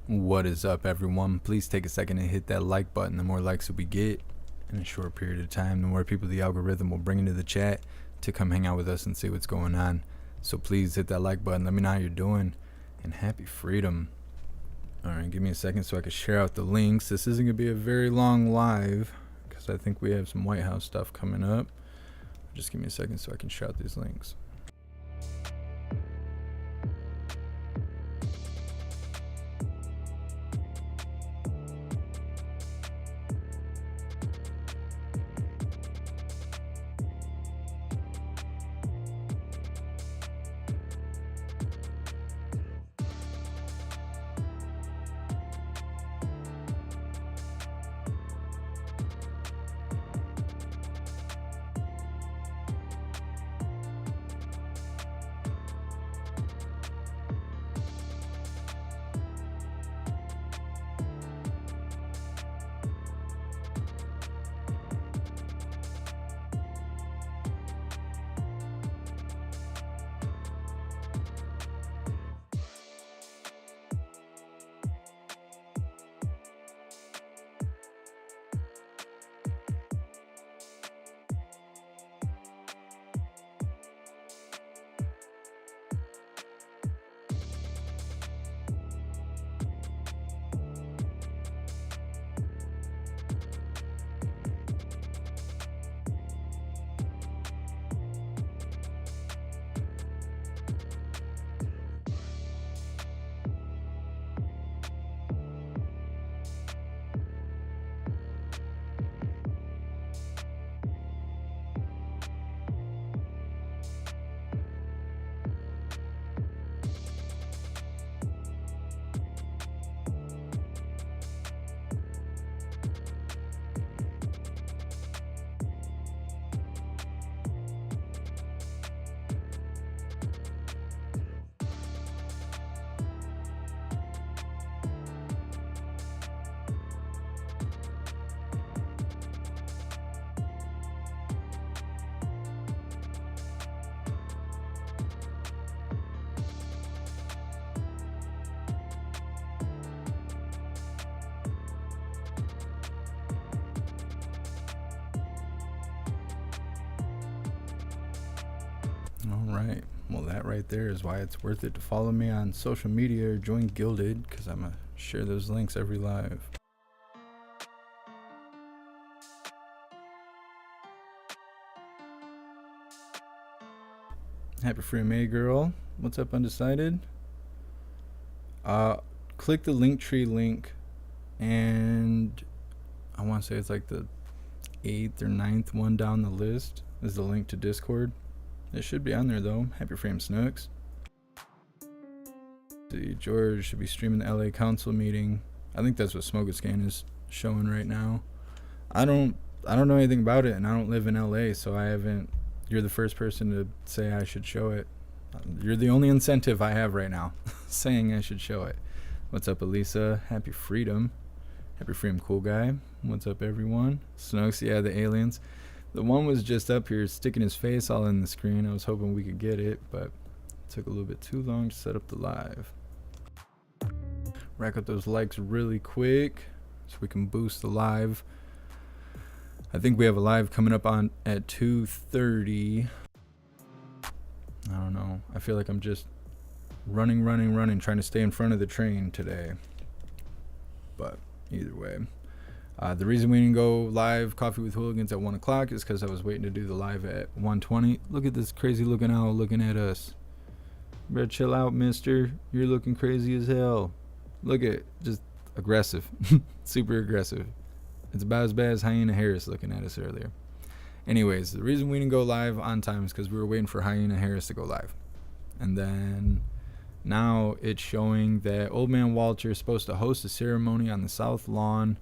What is up, everyone? Please take a second and hit that like button. The more likes that we get in a short period of time, the more people the algorithm will bring into the chat to come hang out with us and see what's going on. So please hit that like button. Let me know how you're doing, and happy freedom. Alright, give me a second so I can share out the links. This isn't going to be a very long live because I think we have some White House stuff coming up. Just give me a second so I can share out these links. Alright, well that right there is why it's worth it to follow me on social media or join Gilded, because I'm going to share those links every live. Happy Free May girl. What's up, Undecided? Click the Linktree link, and I want to say it's like the 8th or 9th one down the list is the link to Discord. It should be on there though. Happy Frame Snooks. See, George should be streaming the LA Council meeting. I think that's what Smoke-A-Scan is showing right now. I don't know anything about it, and I don't live in LA, so I haven't. You're the first person to say I should show it. You're the only incentive I have right now, saying I should show it. What's up, Elisa? Happy Freedom. Happy Freedom, cool guy. What's up, everyone? Snooks, yeah, the aliens. The one was just up here sticking his face all in the screen. I was hoping we could get it, but it took a little bit too long to set up the live. Rack up those likes really quick so we can boost the live. I think we have a live coming up on at 2:30. I don't know. I feel like I'm just running, trying to stay in front of the train today. But either way. The reason we didn't go live Coffee with Hooligans at 1 o'clock is because I was waiting to do the live at 1:20. Look at this crazy looking owl looking at us. Better chill out, mister. You're looking crazy as hell. Look at, just aggressive. Super aggressive. It's about as bad as Hyena Harris looking at us earlier. Anyways, the reason we didn't go live on time is because we were waiting for Hyena Harris to go live. And then now it's showing that Old Man Walter is supposed to host a ceremony on the South Lawn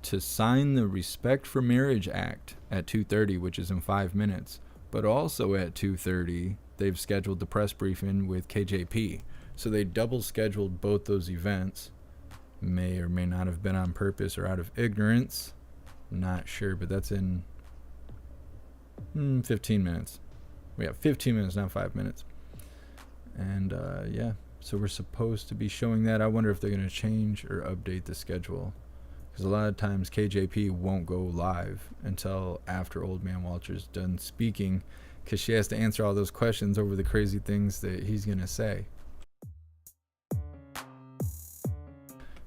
to sign the Respect for Marriage Act at 2:30, which is in 5 minutes. But also at 2:30, they've scheduled the press briefing with KJP. So they double scheduled both those events. May or may not have been on purpose or out of ignorance. Not sure, but that's in 15 minutes. We have 15 minutes, not 5 minutes. And yeah, So we're supposed to be showing that. I wonder if they're going to change or update the schedule. Because a lot of times KJP won't go live until after Old Man Walter's done speaking, because she has to answer all those questions over the crazy things that he's going to say.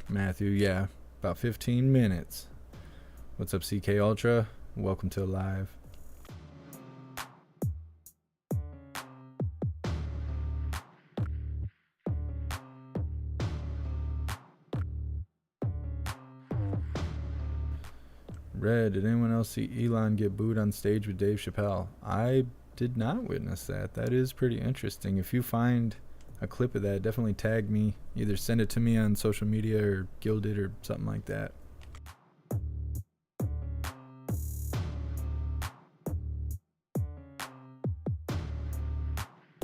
Matthew, yeah, about 15 minutes. What's up, CK Ultra? Welcome to live. Red, did anyone else see Elon get booed on stage with Dave Chappelle? I did not witness that. That is pretty interesting. If you find a clip of that, definitely tag me. Either send it to me on social media or Gilded or something like that.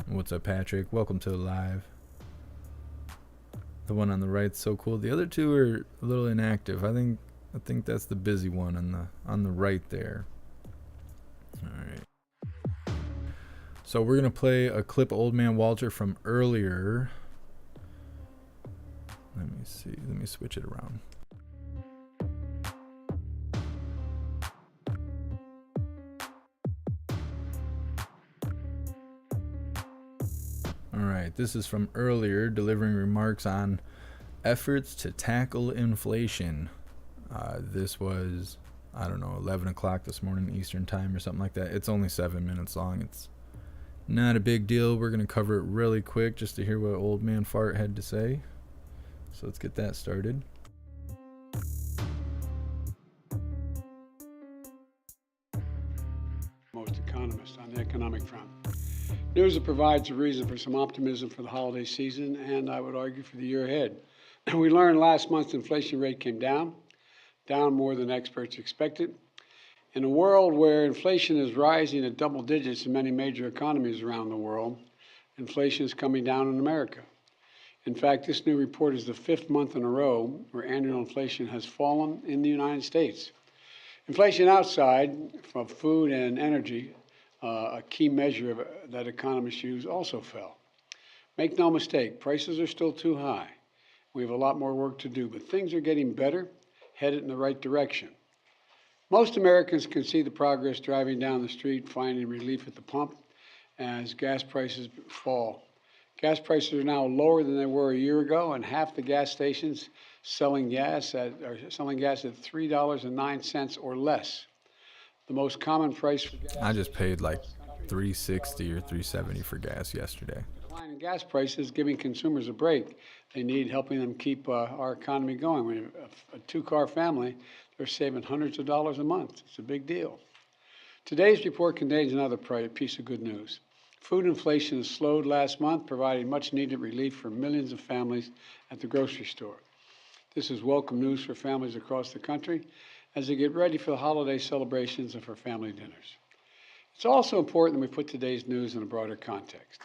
What's up, Patrick? Welcome to the live. The one on the right's so cool. The other two are a little inactive. I think that's the busy one on the right there. All right. So we're gonna play a clip of Old Man Walter from earlier. Let me see. Let me switch it around. All right. This is from earlier, delivering remarks on efforts to tackle inflation. This was, I don't know, 11 o'clock this morning Eastern time or something like that. It's only 7 minutes long. It's not a big deal. We're going to cover it really quick just to hear what Old Man Fart had to say. So let's get that started. Most economists on the economic front. News that provides a reason for some optimism for the holiday season, and I would argue for the year ahead. We learned last month's inflation rate came down more than experts expected. In a world where inflation is rising at double digits in many major economies around the world, inflation is coming down in America. In fact, this new report is the 5th month in a row where annual inflation has fallen in the United States. Inflation outside of food and energy, a key measure that economists use, also fell. Make no mistake, prices are still too high. We have a lot more work to do, but things are getting better, headed in the right direction. Most Americans can see the progress driving down the street, finding relief at the pump as gas prices fall. Gas prices are now lower than they were a year ago, and half the gas stations selling gas at $3.09 or less. The most common price for gas. I just paid like $3.60 or $3.70 for gas yesterday. Decline in gas prices giving consumers a break. They need helping them keep our economy going. When a two-car family, they're saving hundreds of dollars a month. It's a big deal. Today's report contains another piece of good news. Food inflation has slowed last month, providing much-needed relief for millions of families at the grocery store. This is welcome news for families across the country as they get ready for the holiday celebrations and for family dinners. It's also important that we put today's news in a broader context.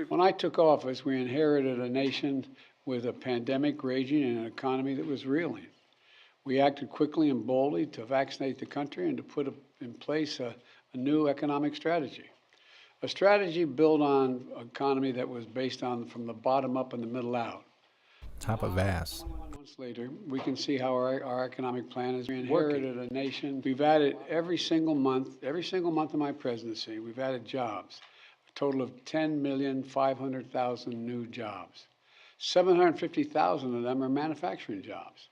When I took office, we inherited a nation with a pandemic raging and an economy that was reeling. We acted quickly and boldly to vaccinate the country and to put in place a new economic strategy. A strategy built on an economy that was based on from the bottom up and the middle out. Top of ass. 21 months later, we can see how our economic plan is. We inherited a nation. We've added every single month of my presidency, we've added jobs. A total of 10,500,000 new jobs. 750,000 of them are manufacturing jobs.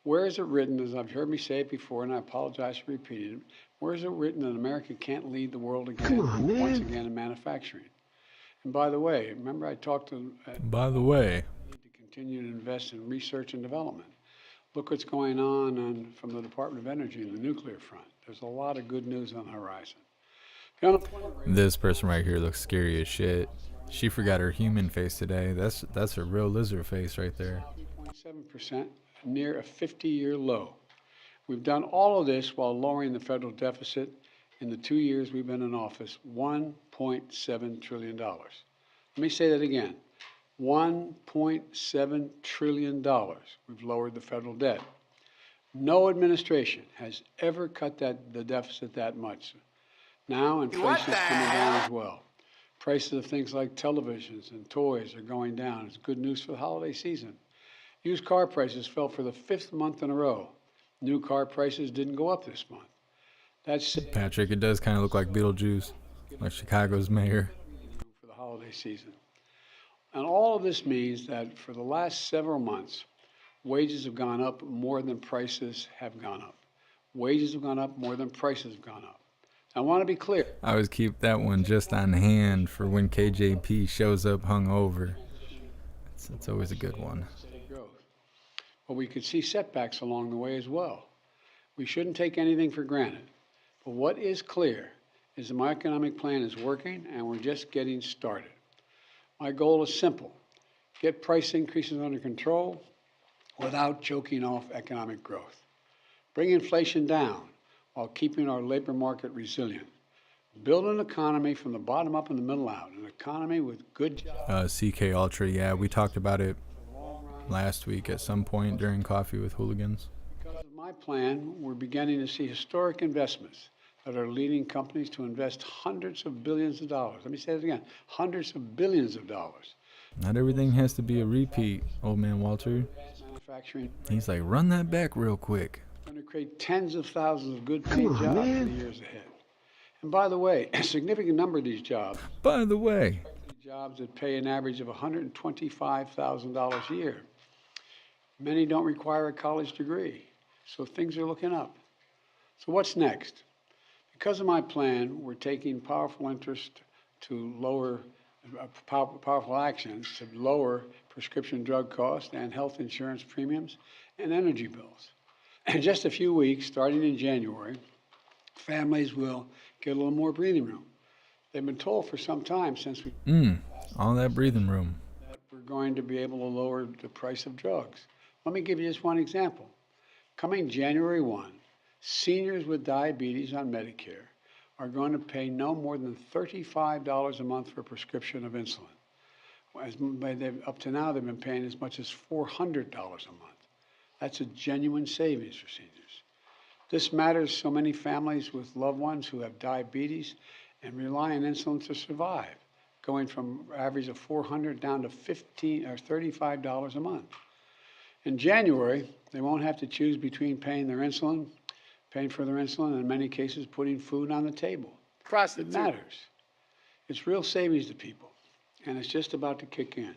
Where is it written, as I've heard me say it before, and I apologize for repeating it, where is it written that America can't lead the world again, once again, in manufacturing? And by the way, remember I talked to... continue to invest in research and development. Look what's going on from the Department of Energy and the nuclear front. There's a lot of good news on the horizon. This person right here looks scary as shit. She forgot her human face today. That's her real lizard face right there. 3.7%, near a 50-year low. We've done all of this while lowering the federal deficit in the 2 years we've been in office, $1.7 trillion. Let me say that again. $1.7 trillion we've lowered the federal debt. No administration has ever cut the deficit that much. Now inflation is coming down as well. Prices of things like televisions and toys are going down. It's good news for the holiday season. Used car prices fell for the 5th month in a row. New car prices didn't go up this month. That's Patrick, it does kind of look like Beetlejuice, like Chicago's mayor. for the holiday season. And all of this means that for the last several months, wages have gone up more than prices have gone up. Wages have gone up more than prices have gone up. I want to be clear. I always keep that one just on hand for when KJP shows up hungover. It's always a good one. But we could see setbacks along the way as well. We shouldn't take anything for granted. But what is clear is that my economic plan is working and we're just getting started. My goal is simple: get price increases under control without choking off economic growth. Bring inflation down while keeping our labor market resilient. Build an economy from the bottom up and the middle out, an economy with good jobs. CK Ultra, yeah, we talked about it last week at some point during Coffee with Hooligans. Because of my plan, we're beginning to see historic investments that are leading companies to invest hundreds of billions of dollars. Let me say it again, hundreds of billions of dollars. Not everything has to be a repeat, old man Walter. Manufacturing. He's like, run that back real quick. Going to create tens of thousands of good paid jobs in the years ahead. And by the way, a significant number of these jobs By the way, jobs that pay an average of $125,000 a year. Many don't require a college degree, so things are looking up. So what's next? Because of my plan, we're taking powerful actions to lower prescription drug costs and health insurance premiums and energy bills. In just a few weeks, starting in January, families will get a little more breathing room. They've been told for some time since all that breathing room. that we're going to be able to lower the price of drugs. Let me give you just one example. Coming January 1, seniors with diabetes on Medicare are going to pay no more than $35 a month for a prescription of insulin. Up to now, they've been paying as much as $400 a month. That's a genuine savings for seniors. This matters so many families with loved ones who have diabetes and rely on insulin to survive, going from an average of $400 down to $15 or $35 a month. In January, they won't have to choose between paying for their insulin, and in many cases, putting food on the table. It matters. It's real savings to people, and it's just about to kick in.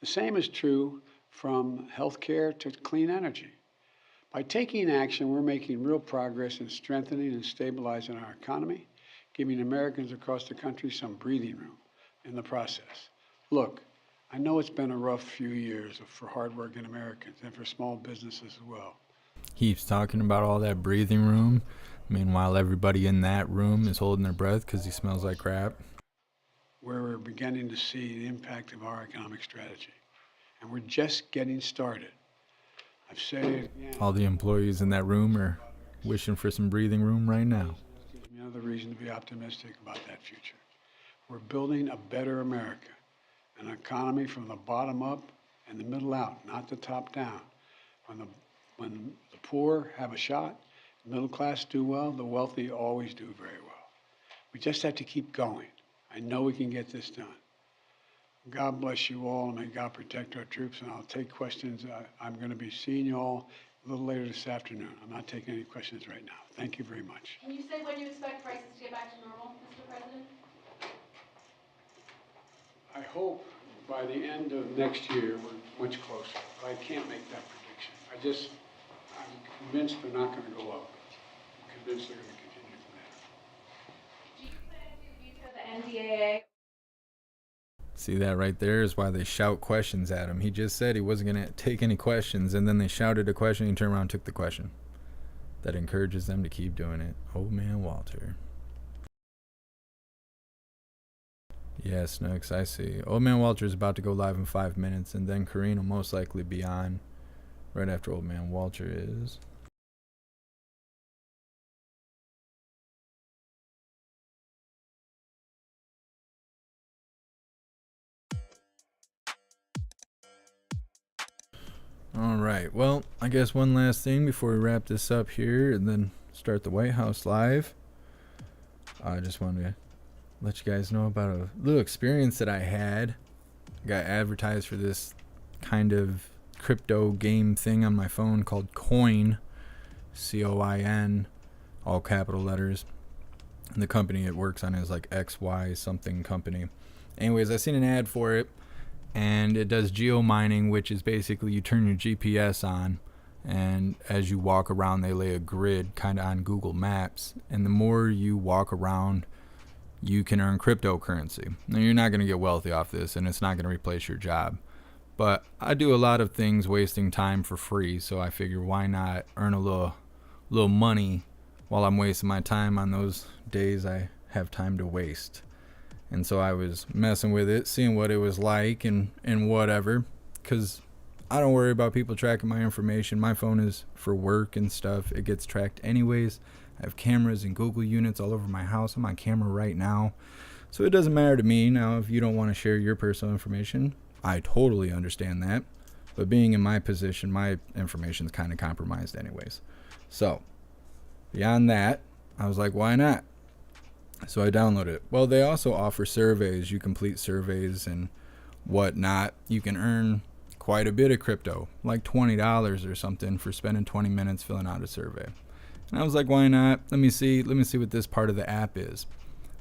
The same is true from healthcare to clean energy. By taking action, we're making real progress in strengthening and stabilizing our economy, giving Americans across the country some breathing room in the process. Look, I know it's been a rough few years for hardworking Americans and for small businesses as well. He's talking about all that breathing room. Meanwhile, everybody in that room is holding their breath because he smells like crap. Where we're beginning to see the impact of our economic strategy. And we're just getting started. I've said it again. All the employees in that room are wishing for some breathing room right now. Gives me another reason to be optimistic about that future. We're building a better America, an economy from the bottom up and the middle out, not the top down. When the poor have a shot, the middle class do well, the wealthy always do very well. We just have to keep going. I know we can get this done. God bless you all, and may God protect our troops, and I'll take questions. I'm going to be seeing you all a little later this afternoon. I'm not taking any questions right now. Thank you very much. Can you say when you expect prices to get back to normal, Mr. President? I hope by the end of next year we're much closer, but I can't make that prediction. I'm convinced they're not going to go up. I'm convinced they're going to continue from there. Do you plan to veto the NDAA? See, that right there is why they shout questions at him. He just said he wasn't going to take any questions, and then they shouted a question, and he turned around and took the question. That encourages them to keep doing it. Old man Walter. Yeah, Snooks, I see. Old man Walter is about to go live in 5 minutes, and then Kareen will most likely be on right after old man Walter is. Alright, well, I guess one last thing before we wrap this up here and then start the White House live. I just wanted to let you guys know about a little experience that I had. Got advertised for this kind of crypto game thing on my phone called Coin, COIN, all capital letters. And the company it works on is like XY something company. Anyways, I seen an ad for it, and it does geo mining, which is basically you turn your GPS on, and as you walk around, they lay a grid kind of on Google Maps, and the more you walk around, you can earn cryptocurrency. Now, you're not going to get wealthy off this, and it's not going to replace your job. But I do a lot of things wasting time for free, so I figure why not earn a little money while I'm wasting my time on those days I have time to waste. And so I was messing with it, seeing what it was like and whatever, because I don't worry about people tracking my information. My phone is for work and stuff. It gets tracked anyways. I have cameras and Google units all over my house. I'm on camera right now. So it doesn't matter to me. Now, if you don't want to share your personal information, I totally understand that. But being in my position, my information is kind of compromised anyways. So beyond that, I was like, why not? So I downloaded it. Well, they also offer surveys. You complete surveys and whatnot. You can earn quite a bit of crypto, like $20 or something for spending 20 minutes filling out a survey. And I was like, why not? Let me see what this part of the app is.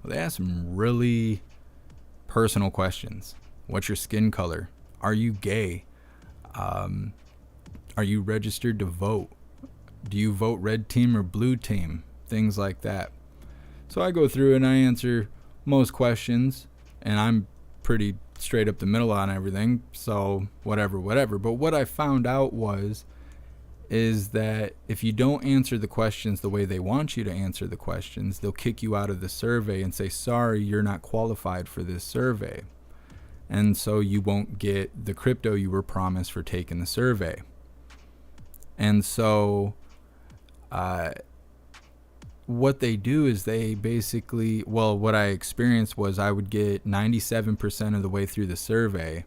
Well, they ask some really personal questions. What's your skin color? Are you gay? Are you registered to vote? Do you vote red team or blue team? Things like that. So I go through and I answer most questions, and I'm pretty straight up the middle on everything, so whatever. But what I found out is that if you don't answer the questions the way they want you to answer the questions, they'll kick you out of the survey and say, sorry, you're not qualified for this survey. And so you won't get the crypto you were promised for taking the survey. And so what they do is they basically, well, what I experienced was I would get 97% of the way through the survey,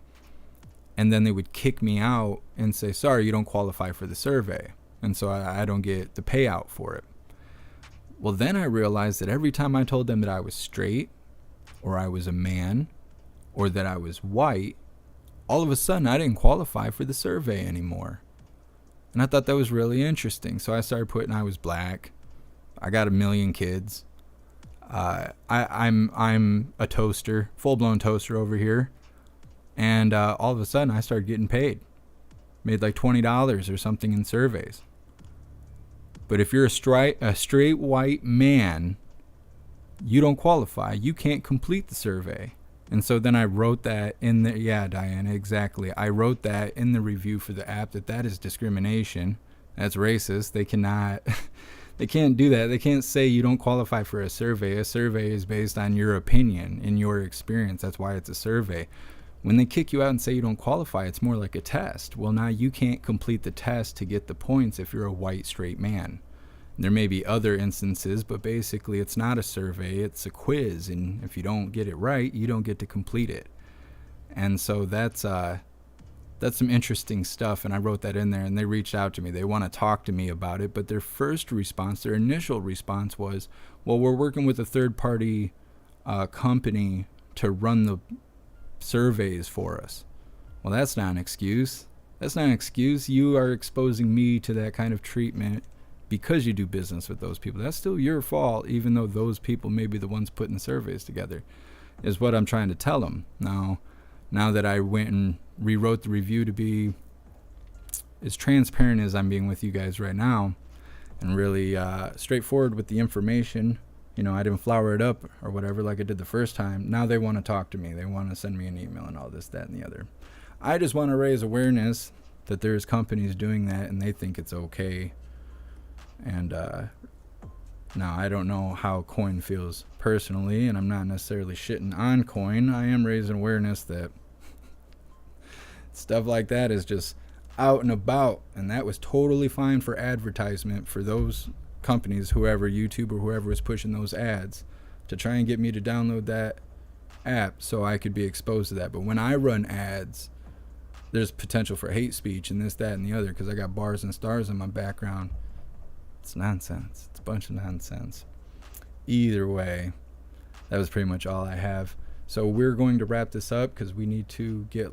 and then they would kick me out and say, sorry, you don't qualify for the survey. And so I don't get the payout for it. Well, then I realized that every time I told them that I was straight, or I was a man, or that I was white, all of a sudden I didn't qualify for the survey anymore. And I thought that was really interesting. So I started putting I was black. I got 1 million kids. I'm a toaster, full-blown toaster over here. And all of a sudden, I started getting paid. Made like $20 or something in surveys. But if you're a straight white man, you don't qualify. You can't complete the survey. And so then I wrote that in the, yeah, Diana, exactly. I wrote that in the review for the app that is discrimination. That's racist. They cannot... They can't do that. They can't say you don't qualify for a survey. A survey is based on your opinion and your experience. That's why it's a survey. When they kick you out and say you don't qualify, it's more like a test. Well, now you can't complete the test to get the points if you're a white, straight man. There may be other instances, but basically it's not a survey. It's a quiz, and if you don't get it right, you don't get to complete it. And so that's some interesting stuff, and I wrote that in there, and they reached out to me. They want to talk to me about it, but their initial response was, well, we're working with a third-party company to run the surveys for us. Well, that's not an excuse. That's not an excuse. You are exposing me to that kind of treatment because you do business with those people. That's still your fault, even though those people may be the ones putting the surveys together, is what I'm trying to tell them. Now that I went and rewrote the review to be as transparent as I'm being with you guys right now, and really straightforward with the information, I didn't flower it up or whatever like I did the first time. Now they want to talk to me. They want to send me an email and all this, that, and the other. I just want to raise awareness that there's companies doing that and they think it's okay. And now I don't know how Coin feels personally, and I'm not necessarily shitting on Coin. I am raising awareness that stuff like that is just out and about, and that was totally fine for advertisement for those companies, whoever, YouTube or whoever was pushing those ads to try and get me to download that app so I could be exposed to that. But when I run ads, there's potential for hate speech and this, that, and the other, because I got bars and stars in my background. It's nonsense. It's a bunch of nonsense. Either way, that was pretty much all I have. So we're going to wrap this up because we need to get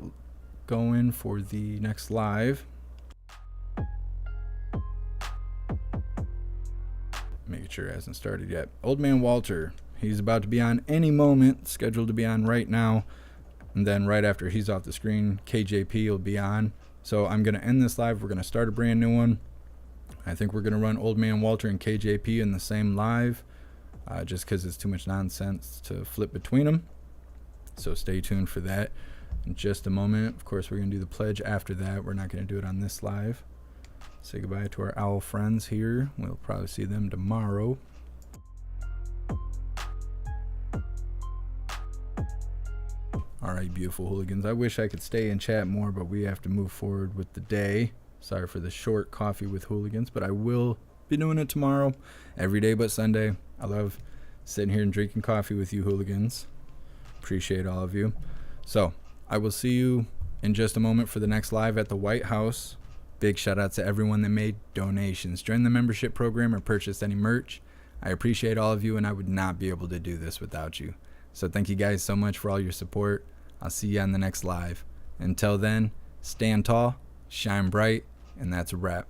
going for the next live. Making sure it hasn't started yet. Old Man Walter, he's about to be on any moment, scheduled to be on right now. And then right after he's off the screen, KJP will be on. So I'm going to end this live. We're going to start a brand new one. I think we're going to run Old Man Walter and KJP in the same live, just because it's too much nonsense to flip between them. So stay tuned for that in just a moment. Of course, we're going to do the pledge after that. We're not going to do it on this live. Say goodbye to our owl friends here. We'll probably see them tomorrow. All right, beautiful hooligans. I wish I could stay and chat more, but we have to move forward with the day. Sorry for the short coffee with hooligans, but I will be doing it tomorrow, every day but Sunday. I love sitting here and drinking coffee with you hooligans. Appreciate all of you. So I will see you in just a moment for the next live at the White House. Big shout out to everyone that made donations, joined the membership program, or purchased any merch. I appreciate all of you, and I would not be able to do this without you. So thank you guys so much for all your support. I'll see you on the next live. Until then, stand tall, shine bright, and that's a wrap.